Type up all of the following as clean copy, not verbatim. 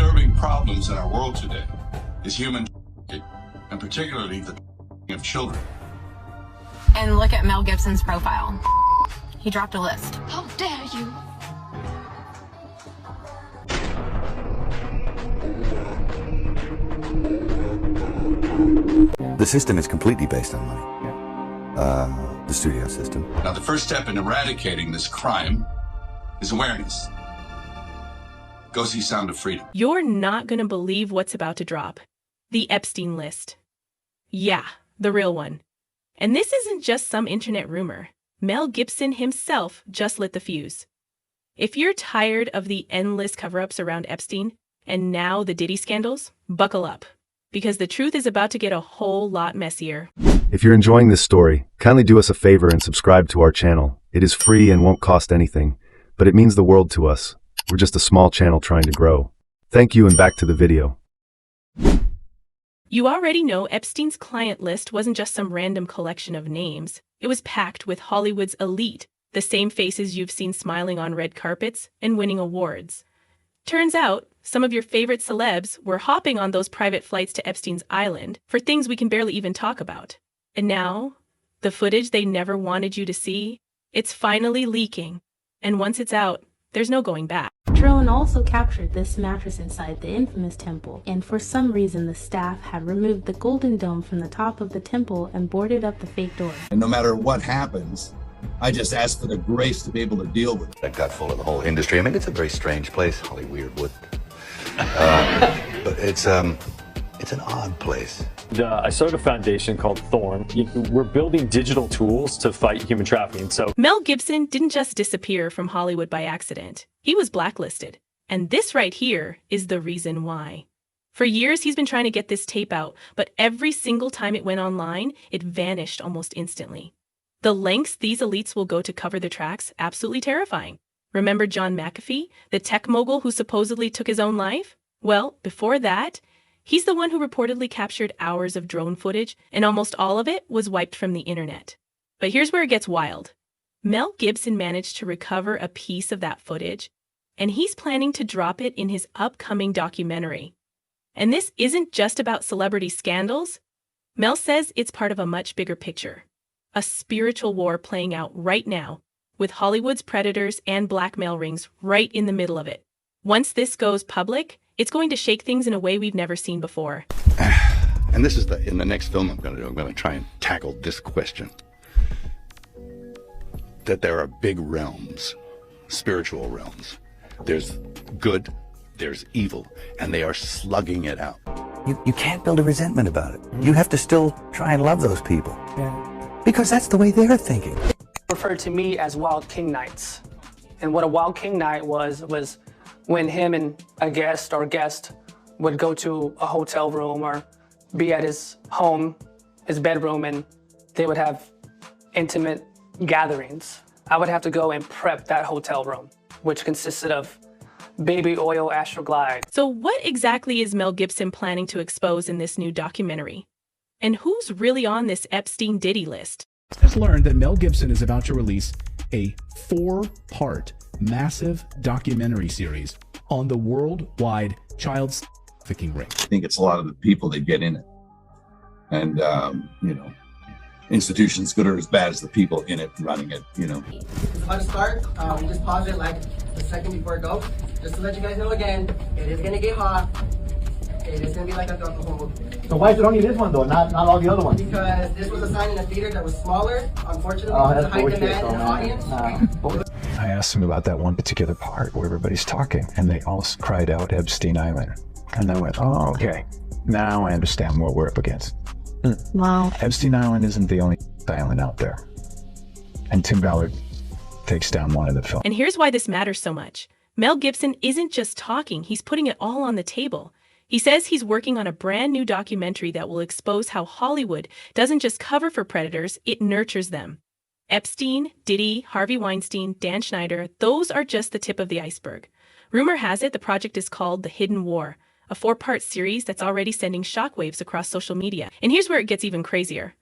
disturbing problems in our world today is human trafficking, and particularly the trafficking of children. And look at Mel Gibson's profile. He dropped a list. How dare you! The system is completely based on money. The studio system. Now, the first step in eradicating this crime is awareness. Go see Sound of Freedom. You're not going to believe what's about to drop. The Epstein list. Yeah, the real one. And this isn't just some internet rumor. Mel Gibson himself just lit the fuse. If you're tired of the endless cover-ups around Epstein, and now the Diddy scandals, buckle up. Because the truth is about to get a whole lot messier. If you're enjoying this story, kindly do us a favor and subscribe to our channel. It is free and won't cost anything, but it means the world to us. We're just a small channel trying to grow. Thank you, and back to the video. You already know Epstein's client list wasn't just some random collection of names. It was packed with Hollywood's elite, the same faces you've seen smiling on red carpets and winning awards. Turns out, some of your favorite celebs were hopping on those private flights to Epstein's island for things we can barely even talk about. And now, the footage they never wanted you to see, it's finally leaking. And once it's out, there's no going back. Drone also captured this mattress inside the infamous temple, and for some reason the staff had removed the golden dome from the top of the temple and boarded up the fake door. And no matter what happens, I just ask for the grace to be able to deal with it. That got full of the whole industry. I mean, it's a very strange place, Hollywood. But it's an odd place. I started a foundation called Thorn. We're building digital tools to fight human trafficking. So Mel Gibson didn't just disappear from Hollywood by accident. He was blacklisted. And this right here is the reason why. For years, he's been trying to get this tape out, but every single time it went online, it vanished almost instantly. The lengths these elites will go to cover the tracks, absolutely terrifying. Remember John McAfee, the tech mogul who supposedly took his own life? Well, before that, he's the one who reportedly captured hours of drone footage, and almost all of it was wiped from the internet. But here's where it gets wild. Mel Gibson managed to recover a piece of that footage, and he's planning to drop it in his upcoming documentary. And this isn't just about celebrity scandals. Mel says it's part of a much bigger picture. A spiritual war playing out right now, with Hollywood's predators and blackmail rings right in the middle of it. Once this goes public, it's going to shake things in a way we've never seen before. And this is in the next film I'm going to do. I'm going to try and tackle this question. That there are big realms, spiritual realms. There's good, there's evil, and they are slugging it out. You can't build a resentment about it. You have to still try and love those people. Yeah. Because that's the way they're thinking. Referred to me as Wild King Nights. And what a Wild King Night was when him and a guest would go to a hotel room or be at his home, his bedroom, and they would have intimate gatherings. I would have to go and prep that hotel room, which consisted of baby oil Astroglide. So what exactly is Mel Gibson planning to expose in this new documentary? And who's really on this Epstein Diddy list? Just learned that Mel Gibson is about to release a 4-part massive documentary series on the worldwide child trafficking ring. I think it's a lot of the people that get in it. And, institutions good or as bad as the people in it running it, It's about to start. We just pause it like a second before it goes. Just to let you guys know again, it is going to get hot. It is going to be like a whole. So why is it only this one though, not all the other ones? Because this was assigned in a theater that was smaller, unfortunately, because of high demand in the audience. I asked them about that one particular part where everybody's talking, and they all cried out Epstein Island. And I went, oh, okay. Now I understand what we're up against. Wow. Epstein Island isn't the only island out there. And Tim Ballard takes down one of the films. And here's why this matters so much. Mel Gibson isn't just talking, he's putting it all on the table. He says he's working on a brand new documentary that will expose how Hollywood doesn't just cover for predators, it nurtures them. Epstein, Diddy, Harvey Weinstein, Dan Schneider, those are just the tip of the iceberg. Rumor has it the project is called The Hidden War, a 4-part series that's already sending shockwaves across social media. And here's where it gets even crazier.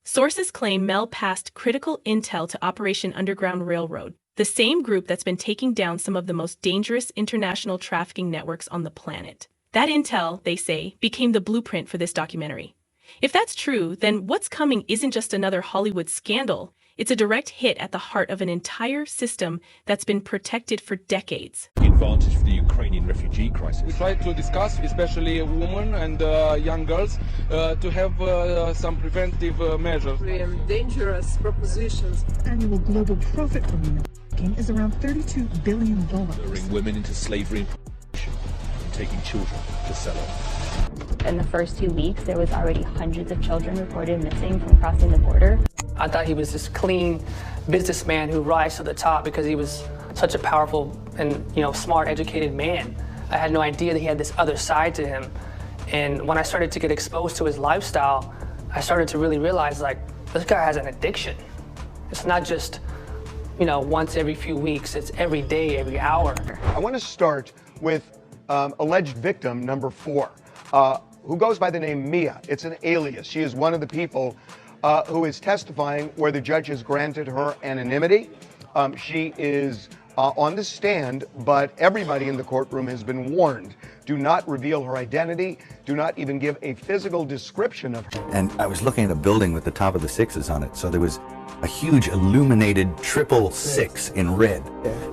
Sources claim Mel passed critical intel to Operation Underground Railroad, the same group that's been taking down some of the most dangerous international trafficking networks on the planet. That intel, they say, became the blueprint for this documentary. If that's true, then what's coming isn't just another Hollywood scandal. It's a direct hit at the heart of an entire system that's been protected for decades. Advantage for the Ukrainian refugee crisis. We try to discuss, especially women and young girls, to have some preventive measures. Dangerous propositions. Annual global profit from human trafficking is around $32 billion. Luring women into slavery and prostitution and taking children to sell them. In the first 2 weeks, there was already hundreds of children reported missing from crossing the border. I thought he was this clean businessman who rise to the top because he was such a powerful and smart, educated man. I had no idea that he had this other side to him. And when I started to get exposed to his lifestyle, I started to really realize, like, this guy has an addiction. It's not just, once every few weeks, it's every day, every hour. I want to start with alleged victim number 4, who goes by the name Mia. It's an alias. She is one of the people who is testifying where the judge has granted her anonymity. She is on the stand, but everybody in the courtroom has been warned. Do not reveal her identity. Do not even give a physical description of her. And I was looking at a building with the top of the 6s on it. So there was a huge illuminated 666 in red.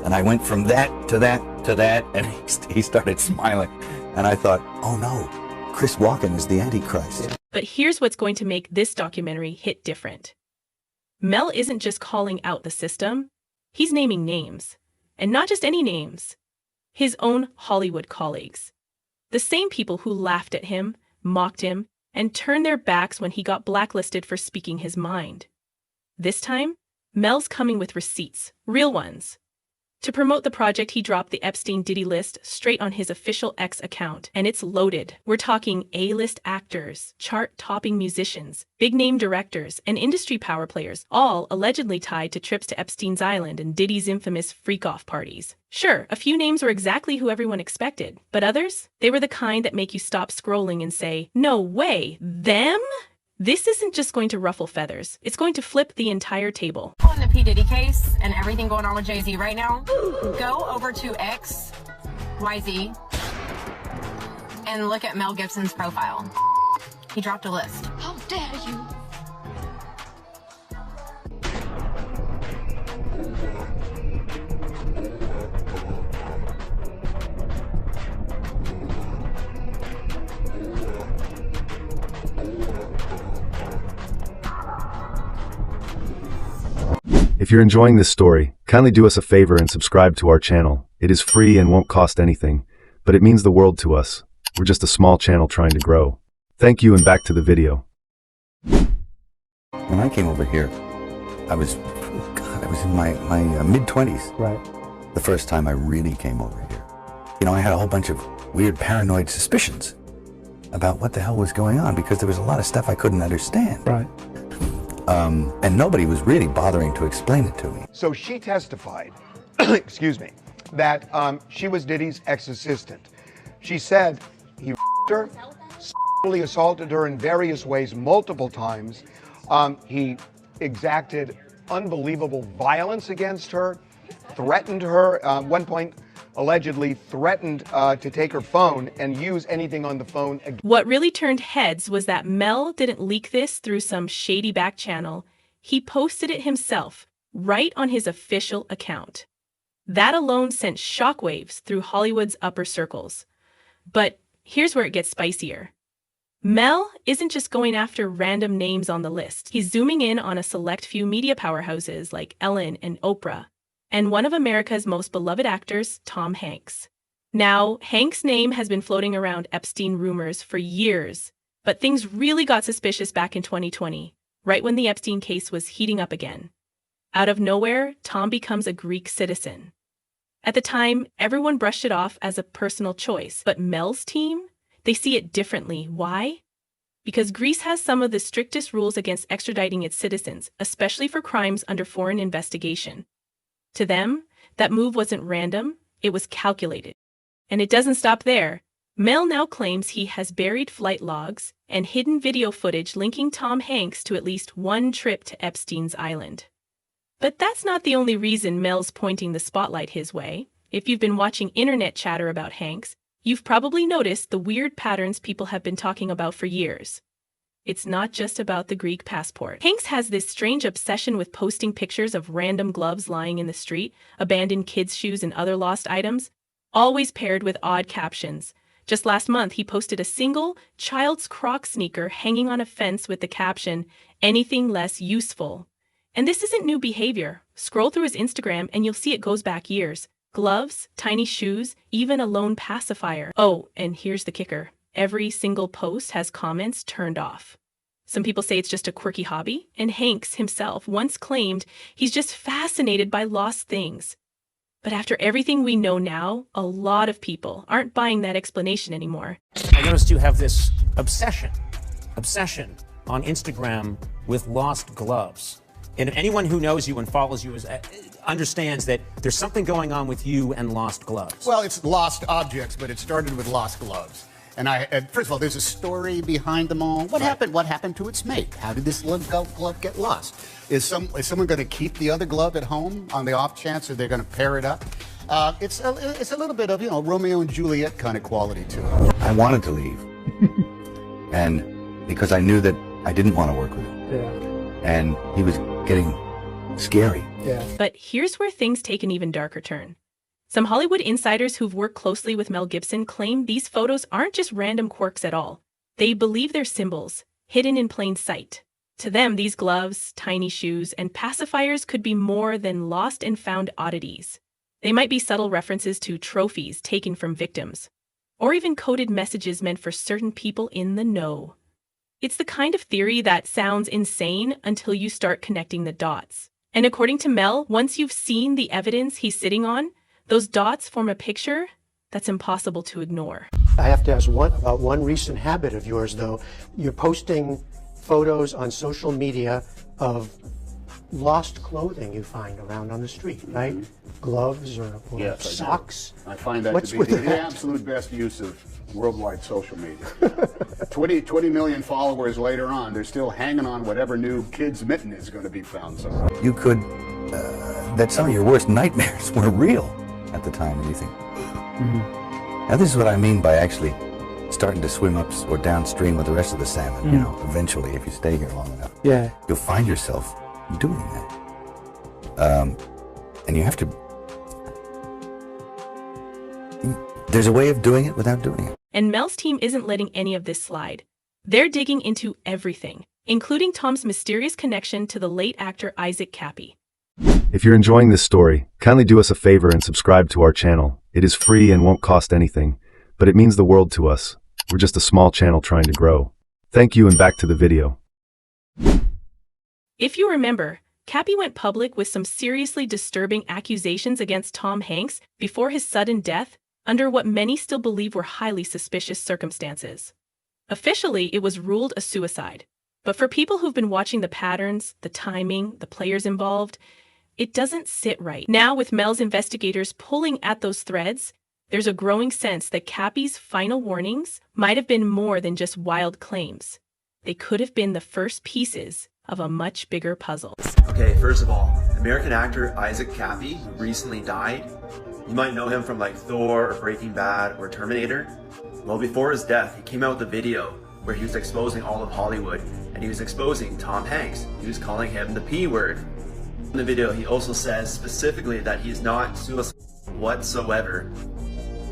And I went from that to that to that, and he started smiling. And I thought, oh no, Chris Walken is the Antichrist. But here's what's going to make this documentary hit different. Mel isn't just calling out the system, he's naming names. And not just any names. His own Hollywood colleagues. The same people who laughed at him, mocked him, and turned their backs when he got blacklisted for speaking his mind. This time, Mel's coming with receipts, real ones. To promote the project, he dropped the Epstein Diddy list straight on his official X account, and it's loaded. We're talking A-list actors, chart-topping musicians, big-name directors, and industry power players, all allegedly tied to trips to Epstein's Island and Diddy's infamous freak-off parties. Sure, a few names were exactly who everyone expected, but others? They were the kind that make you stop scrolling and say, no way, them? This isn't just going to ruffle feathers. It's going to flip the entire table. On the P. Diddy case and everything going on with Jay-Z right now, go over to XYZ and look at Mel Gibson's profile. He dropped a list. How dare you? If you're enjoying this story, kindly do us a favor and subscribe to our channel. It is free and won't cost anything, but it means the world to us. We're just a small channel trying to grow. Thank you, and back to the video. When I came over here, I was in my mid-20s. Right. The first time I really came over here. I had a whole bunch of weird paranoid suspicions about what the hell was going on because there was a lot of stuff I couldn't understand. Right. And nobody was really bothering to explain it to me. So she testified, excuse me, that she was Diddy's ex-assistant. She said he her, sexually assaulted her in various ways multiple times. He exacted unbelievable violence against her, threatened her, at one point allegedly threatened to take her phone and use anything on the phone again. What really turned heads was that Mel didn't leak this through some shady back channel. He posted it himself, right on his official account. That alone sent shockwaves through Hollywood's upper circles. But here's where it gets spicier. Mel isn't just going after random names on the list. He's zooming in on a select few media powerhouses like Ellen and Oprah, and one of America's most beloved actors, Tom Hanks. Now, Hanks' name has been floating around Epstein rumors for years, but things really got suspicious back in 2020, right when the Epstein case was heating up again. Out of nowhere, Tom becomes a Greek citizen. At the time, everyone brushed it off as a personal choice, but Mel's team? They see it differently. Why? Because Greece has some of the strictest rules against extraditing its citizens, especially for crimes under foreign investigation. To them, that move wasn't random, it was calculated. And it doesn't stop there. Mel now claims he has buried flight logs and hidden video footage linking Tom Hanks to at least one trip to Epstein's Island. But that's not the only reason Mel's pointing the spotlight his way. If you've been watching internet chatter about Hanks, you've probably noticed the weird patterns people have been talking about for years. It's not just about the Greek passport. Hanks has this strange obsession with posting pictures of random gloves lying in the street, abandoned kids' shoes, and other lost items, always paired with odd captions. Just last month, he posted a single child's Croc sneaker hanging on a fence with the caption, "Anything less useful." And this isn't new behavior. Scroll through his Instagram and you'll see it goes back years. Gloves, tiny shoes, even a lone pacifier. Oh, and here's the kicker. Every single post has comments turned off. Some people say it's just a quirky hobby, and Hanks himself once claimed he's just fascinated by lost things. But after everything we know now, a lot of people aren't buying that explanation anymore. I noticed you have this obsession on Instagram with lost gloves. And anyone who knows you and follows you understands that there's something going on with you and lost gloves. Well, it's lost objects, but it started with lost gloves. And first of all, there's a story behind them all. What happened? What happened to its mate? How did this glove get lost? Is someone going to keep the other glove at home on the off chance that they're going to pair it up? It's a little bit of, Romeo and Juliet kind of quality to it. I wanted to leave. And because I knew that I didn't want to work with him. Yeah. And he was getting scary. Yeah. But here's where things take an even darker turn. Some Hollywood insiders who've worked closely with Mel Gibson claim these photos aren't just random quirks at all. They believe they're symbols, hidden in plain sight. To them, these gloves, tiny shoes, and pacifiers could be more than lost and found oddities. They might be subtle references to trophies taken from victims, or even coded messages meant for certain people in the know. It's the kind of theory that sounds insane until you start connecting the dots. And according to Mel, once you've seen the evidence he's sitting on, those dots form a picture that's impossible to ignore. I have to ask about one recent habit of yours, though. You're posting photos on social media of lost clothing you find around on the street, right? Gloves or Yes, socks. I find that What's to be with the that? absolute best use of worldwide social media. 20 million followers later on, they're still hanging on whatever new kid's mitten is going to be found somewhere. You could, that some of your worst nightmares were real at the time, and you think, Now this is what I mean by actually starting to swim up or downstream with the rest of the salmon, eventually, if you stay here long enough. Yeah. You'll find yourself doing that. And you have to, there's a way of doing it without doing it. And Mel's team isn't letting any of this slide. They're digging into everything, including Tom's mysterious connection to the late actor Isaac Cappy. If you're enjoying this story, kindly do us a favor and subscribe to our channel. It is free and won't cost anything, but it means the world to us. We're just a small channel trying to grow. Thank you, and back to the video. If you remember, Cappy went public with some seriously disturbing accusations against Tom Hanks before his sudden death under what many still believe were highly suspicious circumstances. Officially, it was ruled a suicide. But for people who've been watching the patterns, the timing, the players involved, it doesn't sit right. Now, with Mel's investigators pulling at those threads, there's a growing sense that Cappy's final warnings might have been more than just wild claims. They could have been the first pieces of a much bigger puzzle. Okay, first of all, American actor Isaac Cappy, who recently died. You might know him from like Thor or Breaking Bad or Terminator. Well, before his death, he came out with a video where he was exposing all of Hollywood, and he was exposing Tom Hanks. He was calling him the P word. In the video, he also says specifically that he is not suicidal whatsoever.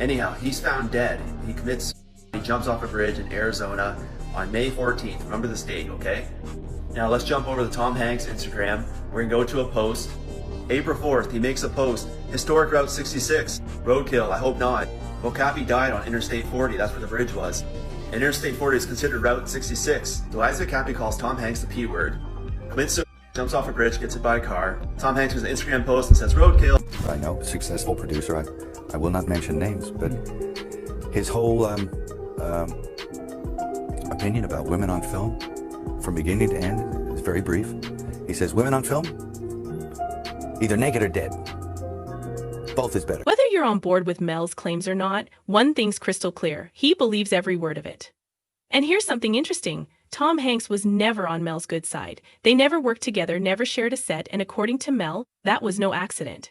Anyhow, he's found dead. He commits, he jumps off a bridge in Arizona on May 14th. Remember this date, okay? Now let's jump over to Tom Hanks' Instagram. We're gonna go to a post. April 4th, he makes a post. Historic Route 66. Roadkill, I hope not. Well, Cappy died on Interstate 40, that's where the bridge was. And Interstate 40 is considered Route 66. So Isaac Cappy calls Tom Hanks the P word. Commits suicide, jumps off a bridge, gets hit by a car. Tom Hanks makes an Instagram post and says, roadkill. I know, successful producer, I will not mention names, but his whole opinion about women on film, from beginning to end, is very brief. He says, women on film, either naked or dead. Both is better. Whether you're on board with Mel's claims or not, one thing's crystal clear. He believes every word of it. And here's something interesting. Tom Hanks was never on Mel's good side. They never worked together, never shared a set, and according to Mel, that was no accident.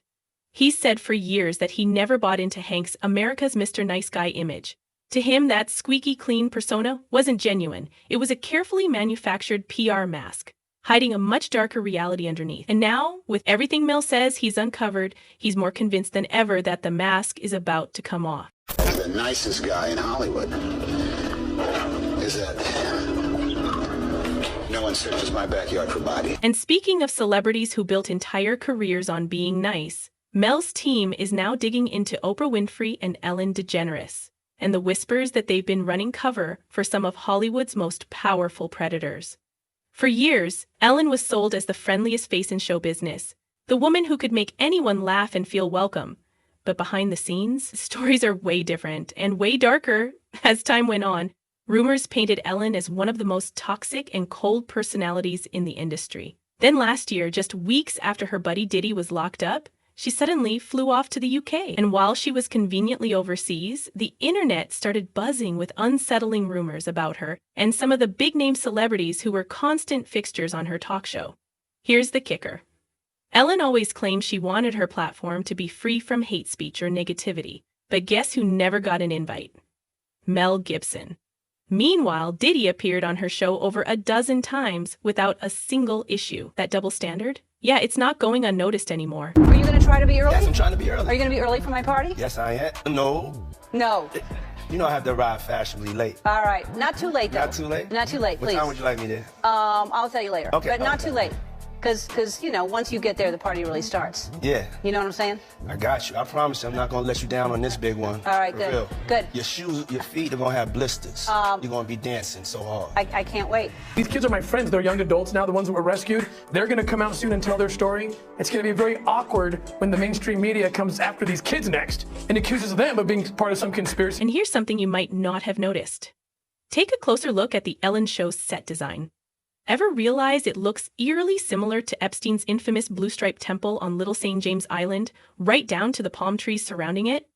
He said for years that he never bought into Hanks' America's Mr. Nice Guy image. To him, that squeaky clean persona wasn't genuine. It was a carefully manufactured PR mask, hiding a much darker reality underneath. And now, with everything Mel says he's uncovered, he's more convinced than ever that the mask is about to come off. The nicest guy in Hollywood is that no one searches my backyard for bodies. And speaking of celebrities who built entire careers on being nice, Mel's team is now digging into Oprah Winfrey and Ellen DeGeneres, and the whispers that they've been running cover for some of Hollywood's most powerful predators. For years, Ellen was sold as the friendliest face in show business, the woman who could make anyone laugh and feel welcome. But behind the scenes, stories are way different and way darker. As time went on, rumors painted Ellen as one of the most toxic and cold personalities in the industry. Then last year, just weeks after her buddy Diddy was locked up, she suddenly flew off to the UK. And while she was conveniently overseas, the internet started buzzing with unsettling rumors about her and some of the big-name celebrities who were constant fixtures on her talk show. Here's the kicker. Ellen always claimed she wanted her platform to be free from hate speech or negativity, but guess who never got an invite? Mel Gibson. Meanwhile, Diddy appeared on her show over a dozen times without a single issue. That double standard? Yeah, it's not going unnoticed anymore. Are you going to try to be early? Yes, I'm trying to be early. Are you going to be early for my party? Yes, I am. No. No. You know I have to arrive fashionably late. All right. Not too late, though. Not too late? Not too late, please. What time would you like me there? I'll tell you later. Okay. But not too late. Because, you know, once you get there, the party really starts. Yeah. You know what I'm saying? I got you. I promise you I'm not going to let you down on this big one. All right, For good. real. Good. Your shoes, your feet are going to have blisters. You're going to be dancing so hard. I can't wait. These kids are my friends. They're young adults now, the ones that were rescued. They're going to come out soon and tell their story. It's going to be very awkward when the mainstream media comes after these kids next and accuses them of being part of some conspiracy. And here's something you might not have noticed. Take a closer look at the Ellen Show's set design. Ever realize it looks eerily similar to Epstein's infamous blue-striped temple on Little St. James Island, right down to the palm trees surrounding it?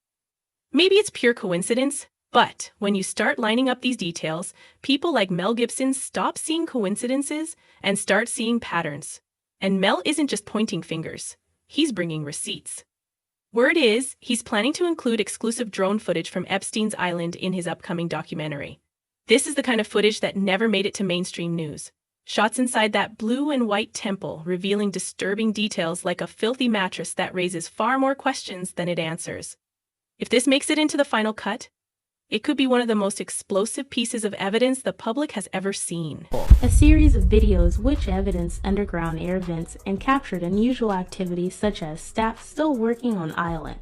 Maybe it's pure coincidence, but when you start lining up these details, people like Mel Gibson stop seeing coincidences and start seeing patterns. And Mel isn't just pointing fingers, he's bringing receipts. Word is, he's planning to include exclusive drone footage from Epstein's Island in his upcoming documentary. This is the kind of footage that never made it to mainstream news. Shots inside that blue and white temple revealing disturbing details like a filthy mattress that raises far more questions than it answers. If this makes it into the final cut, it could be one of the most explosive pieces of evidence the public has ever seen. A series of videos which evidenced underground air vents and captured unusual activities such as staff still working on island.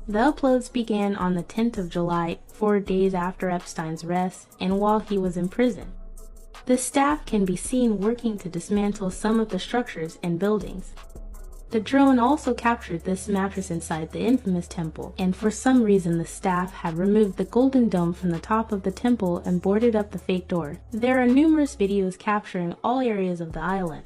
The uploads began on the 10th of July, 4 days after Epstein's arrest and while he was in prison. The staff can be seen working to dismantle some of the structures and buildings. The drone also captured this mattress inside the infamous temple, and for some reason the staff had removed the golden dome from the top of the temple and boarded up the fake door. There are numerous videos capturing all areas of the island.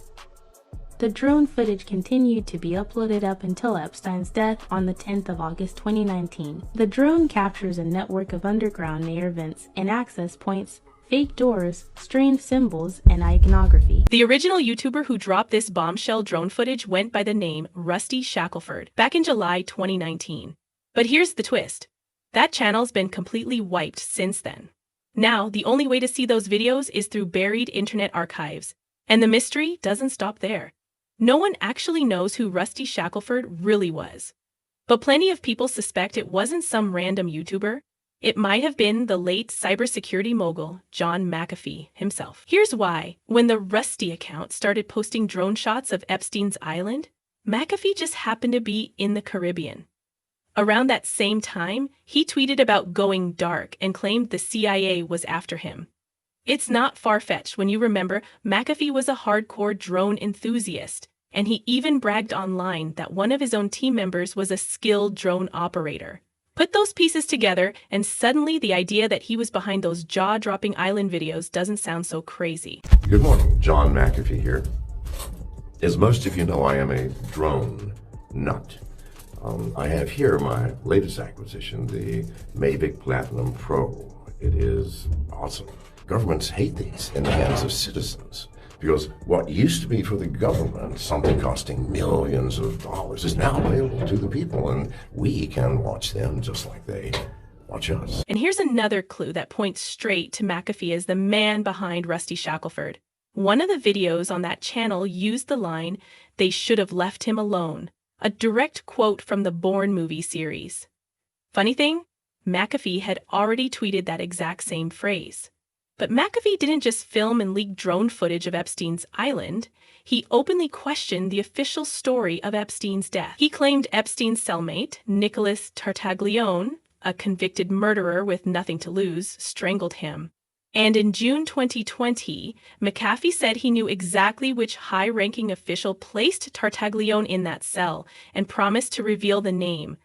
The drone footage continued to be uploaded up until Epstein's death on the 10th of August 2019. The drone captures a network of underground air vents and access points, fake doors, strange symbols, and iconography. The original YouTuber who dropped this bombshell drone footage went by the name Rusty Shackelford back in July 2019. But here's the twist. That channel's been completely wiped since then. Now, the only way to see those videos is through buried internet archives. And the mystery doesn't stop there. No one actually knows who Rusty Shackelford really was. But plenty of people suspect it wasn't some random YouTuber. It might have been the late cybersecurity mogul, John McAfee himself. Here's why. When the Rusty account started posting drone shots of Epstein's Island, McAfee just happened to be in the Caribbean. Around that same time, he tweeted about going dark and claimed the CIA was after him. It's not far-fetched when you remember McAfee was a hardcore drone enthusiast, and he even bragged online that one of his own team members was a skilled drone operator. Put those pieces together, and suddenly the idea that he was behind those jaw-dropping island videos doesn't sound so crazy. Good morning, John McAfee here. As most of you know, I am a drone nut. I have here my latest acquisition, the Mavic Platinum Pro. It is awesome. Governments hate these in the hands of citizens. Because what used to be for the government, something costing millions of dollars, is now available to the people, and we can watch them just like they watch us. And here's another clue that points straight to McAfee as the man behind Rusty Shackelford. One of the videos on that channel used the line, "They should have left him alone," a direct quote from the Bourne movie series. Funny thing, McAfee had already tweeted that exact same phrase. But McAfee didn't just film and leak drone footage of Epstein's island. He openly questioned the official story of Epstein's death. He claimed Epstein's cellmate, Nicholas Tartaglione, a convicted murderer with nothing to lose, strangled him. And in June 2020, McAfee said he knew exactly which high-ranking official placed Tartaglione in that cell and promised to reveal the name.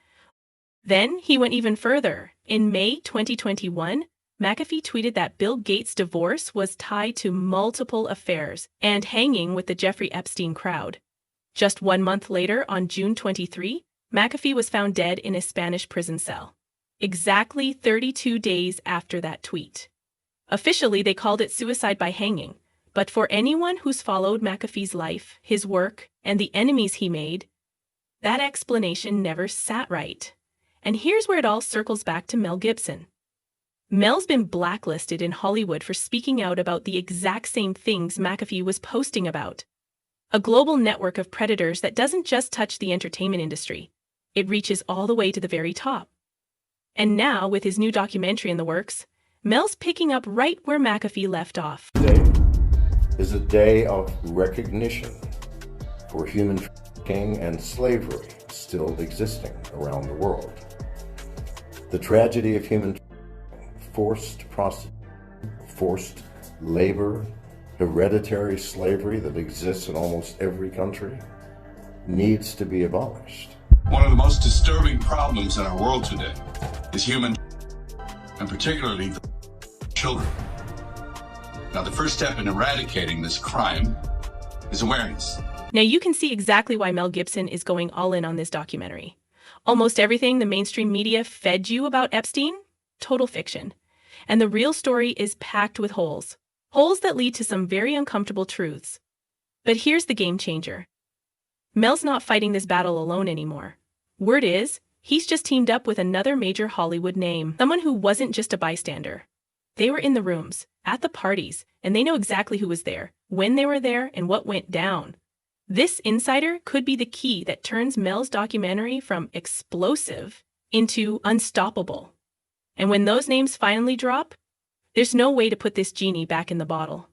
Then he went even further. In May 2021, McAfee tweeted that Bill Gates' divorce was tied to multiple affairs and hanging with the Jeffrey Epstein crowd. Just 1 month later, on June 23, McAfee was found dead in a Spanish prison cell. Exactly 32 days after that tweet. Officially, they called it suicide by hanging, but for anyone who's followed McAfee's life, his work, and the enemies he made, that explanation never sat right. And here's where it all circles back to Mel Gibson. Mel's been blacklisted in Hollywood for speaking out about the exact same things McAfee was posting about. A global network of predators that doesn't just touch the entertainment industry. It reaches all the way to the very top. And now, with his new documentary in the works, Mel's picking up right where McAfee left off. Today is a day of recognition for human trafficking and slavery still existing around the world. The tragedy of human forced prostitution, forced labor, hereditary slavery that exists in almost every country needs to be abolished. One of the most disturbing problems in our world today is human, and particularly children. Now, the first step in eradicating this crime is awareness. Now you can see exactly why Mel Gibson is going all in on this documentary. Almost everything the mainstream media fed you about Epstein, total fiction. And the real story is packed with holes. Holes that lead to some very uncomfortable truths. But here's the game changer. Mel's not fighting this battle alone anymore. Word is, he's just teamed up with another major Hollywood name, someone who wasn't just a bystander. They were in the rooms, at the parties, and they know exactly who was there, when they were there, and what went down. This insider could be the key that turns Mel's documentary from explosive into unstoppable. And when those names finally drop, there's no way to put this genie back in the bottle.